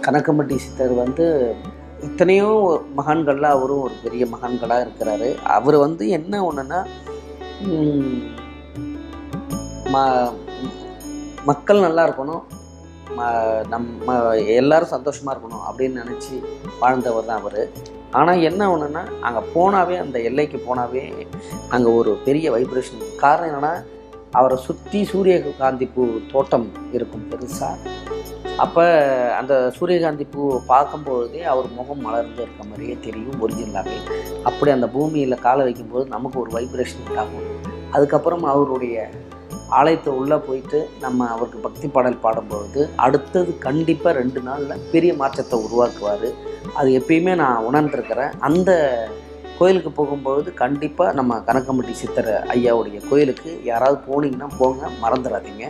கணக்கம்பட்டி சித்தர் வந்து எத்தனையோ மகான்களில் அவரும் ஒரு பெரிய மகான்களாக இருக்கிறாரு. அவர் வந்து என்ன ஒன்றுன்னா, ம மக்கள் நல்லா இருக்கணும், நம்ம எல்லாரும் சந்தோஷமாக இருக்கணும் அப்படின்னு நினச்சி வாழ்ந்தவர் தான் அவர். ஆனால் என்ன ஒன்றுன்னா, அங்கே போனாவே, அந்த எல்லைக்கு போனாவே அங்கே ஒரு பெரிய வைப்ரேஷன். காரணம் என்னென்னா, அவரை சுற்றி சூரியகாந்தி பூ தோட்டம் இருக்கும் பெருசாக. அப்போ அந்த சூரியகாந்தி பூ பார்க்கும்பொழுதே அவர் முகம் மலர்ந்து இருக்க மாதிரியே தெரியும் ஒரிஜினலாகவே. அப்படி அந்த பூமியில் காலை வைக்கும்போது நமக்கு ஒரு வைப்ரேஷன் உண்டாகும். அதுக்கப்புறம் அவருடைய ஆலயத்தை உள்ளே போயிட்டு நம்ம அவருக்கு பக்தி பாடல் பாடும்பொழுது அடுத்தது கண்டிப்பாக 2 நாளில் பெரிய மாற்றத்தை உருவாக்குவார். அது எப்பயுமே நான் உணர்ந்துருக்கிறேன். அந்த கோயிலுக்கு போகும்பொழுது கண்டிப்பாக நம்ம கணக்கம்பட்டி சித்தர் ஐயாவுடைய கோயிலுக்கு யாராவது போனீங்கன்னா போங்க, மறந்துடாதீங்க.